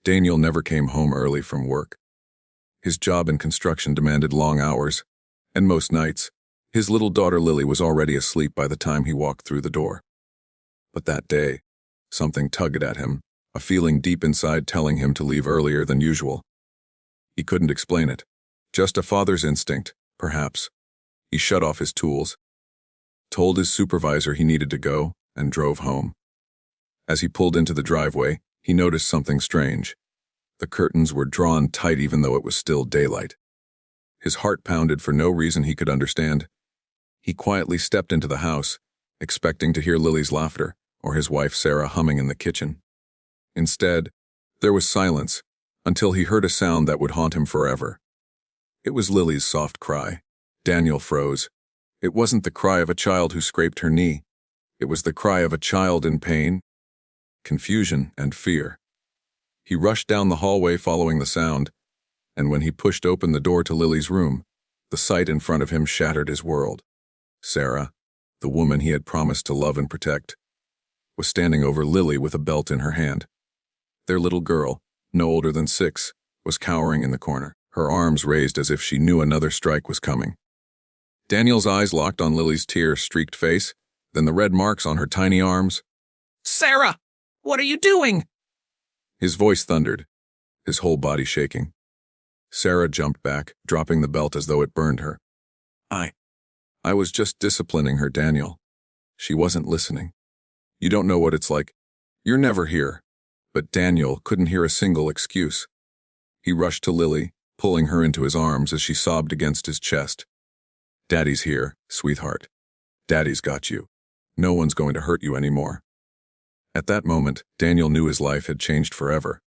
Daniel never came home early from work. His job in construction demanded long hours, and most nights, his little daughter Lily was already asleep by the time he walked through the door. But that day, something tugged at him, a feeling deep inside telling him to leave earlier than usual. He couldn't explain it. Just a father's instinct, perhaps. He shut off his tools, told his supervisor he needed to go, and drove home. As he pulled into the driveway, he noticed something strange. The curtains were drawn tight even though it was still daylight. His heart pounded for no reason he could understand. He quietly stepped into the house, expecting to hear Lily's laughter or his wife Sarah humming in the kitchen. Instead, there was silence until he heard a sound that would haunt him forever. It was Lily's soft cry. Daniel froze. It wasn't the cry of a child who scraped her knee. It was the cry of a child in pain, confusion, and fear. He rushed down the hallway following the sound, and when he pushed open the door to Lily's room, the sight in front of him shattered his world. Sarah, the woman he had promised to love and protect, was standing over Lily with a belt in her hand. Their little girl, no older than 6, was cowering in the corner, her arms raised as if she knew another strike was coming. Daniel's eyes locked on Lily's tear-streaked face, then the red marks on her tiny arms. "Sarah, what are you doing?" His voice thundered, his whole body shaking. Sarah jumped back, dropping the belt as though it burned her. I was just disciplining her, Daniel. She wasn't listening. You don't know what it's like. You're never here. But Daniel couldn't hear a single excuse. He rushed to Lily, pulling her into his arms as she sobbed against his chest. Daddy's here, sweetheart. Daddy's got you. No one's going to hurt you anymore. At that moment, Daniel knew his life had changed forever.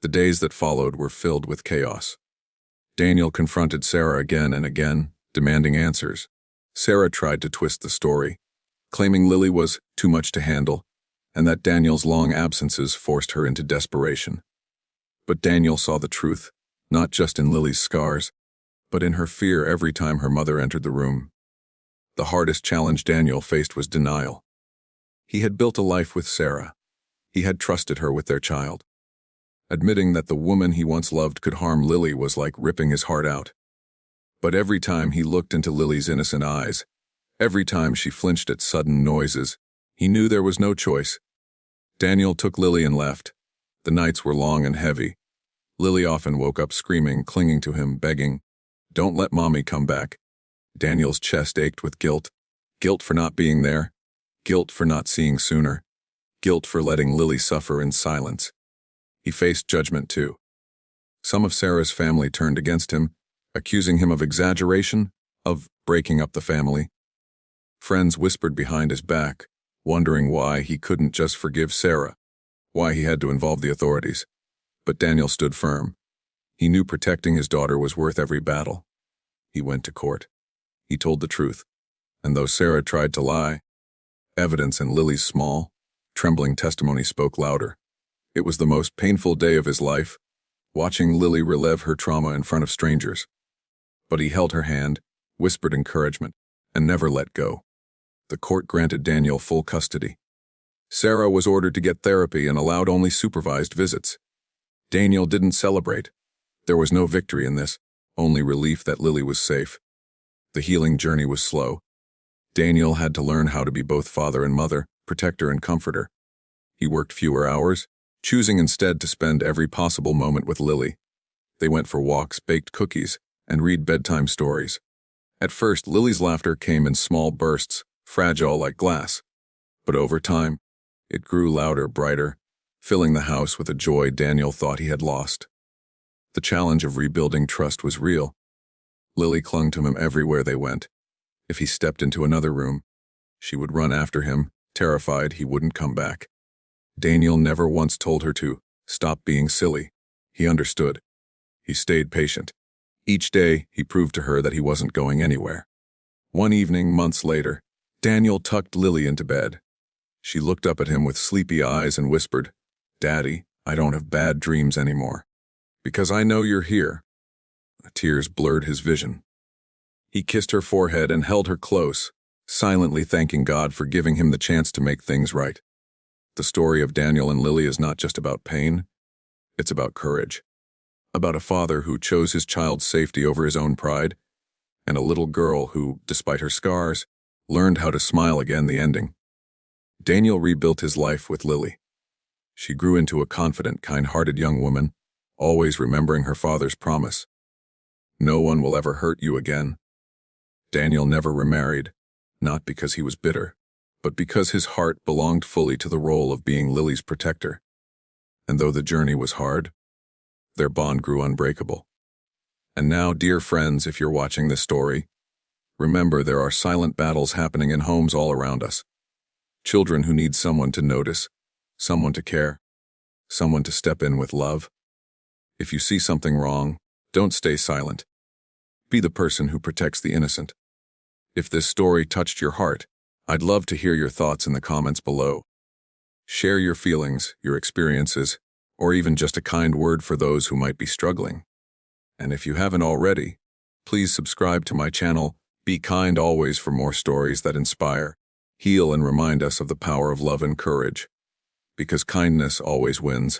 The days that followed were filled with chaos. Daniel confronted Sarah again and again, demanding answers. Sarah tried to twist the story, claiming Lily was too much to handle, and that Daniel's long absences forced her into desperation. But Daniel saw the truth, not just in Lily's scars, but in her fear every time her mother entered the room. The hardest challenge Daniel faced was denial. He had built a life with Sarah. He had trusted her with their child. Admitting that the woman he once loved could harm Lily was like ripping his heart out. But every time he looked into Lily's innocent eyes, every time she flinched at sudden noises, he knew there was no choice. Daniel took Lily and left. The nights were long and heavy. Lily often woke up screaming, clinging to him, begging, "Don't let Mommy come back." Daniel's chest ached with guilt. Guilt for not being there. Guilt for not seeing sooner. Guilt for letting Lily suffer in silence. He faced judgment too. Some of Sarah's family turned against him, accusing him of exaggeration, of breaking up the family. Friends whispered behind his back, wondering why he couldn't just forgive Sarah, why he had to involve the authorities. But Daniel stood firm. He knew protecting his daughter was worth every battle. He went to court. He told the truth, and though Sarah tried to lie, evidence in Lily's small, trembling testimony spoke louder. It was the most painful day of his life, watching Lily relive her trauma in front of strangers. But he held her hand, whispered encouragement, and never let go. The court granted Daniel full custody. Sarah was ordered to get therapy and allowed only supervised visits. Daniel didn't celebrate. There was no victory in this, only relief that Lily was safe. The healing journey was slow. Daniel had to learn how to be both father and mother, protector and comforter. He worked fewer hours, choosing instead to spend every possible moment with Lily. They went for walks, baked cookies, and read bedtime stories. At first, Lily's laughter came in small bursts, fragile like glass. But over time, it grew louder, brighter, filling the house with a joy Daniel thought he had lost. The challenge of rebuilding trust was real. Lily clung to him everywhere they went. If he stepped into another room, she would run after him, terrified he wouldn't come back. Daniel never once told her to stop being silly. He understood. He stayed patient. Each day, he proved to her that he wasn't going anywhere. One evening, months later, Daniel tucked Lily into bed. She looked up at him with sleepy eyes and whispered, "Daddy, I don't have bad dreams anymore. Because I know you're here." Tears blurred his vision. He kissed her forehead and held her close, silently thanking God for giving him the chance to make things right. The story of Daniel and Lily is not just about pain. It's about courage. About a father who chose his child's safety over his own pride, and a little girl who, despite her scars, learned how to smile again. The ending. Daniel rebuilt his life with Lily. She grew into a confident, kind-hearted young woman, always remembering her father's promise. No one will ever hurt you again. Daniel never remarried, not because he was bitter, but because his heart belonged fully to the role of being Lily's protector. And though the journey was hard, their bond grew unbreakable. And now, dear friends, if you're watching this story, remember there are silent battles happening in homes all around us. Children who need someone to notice, someone to care, someone to step in with love. If you see something wrong, don't stay silent. Be the person who protects the innocent. If this story touched your heart, I'd love to hear your thoughts in the comments below. Share your feelings, your experiences, or even just a kind word for those who might be struggling. And if you haven't already, please subscribe to my channel. Be kind always for more stories that inspire, heal, and remind us of the power of love and courage. Because kindness always wins.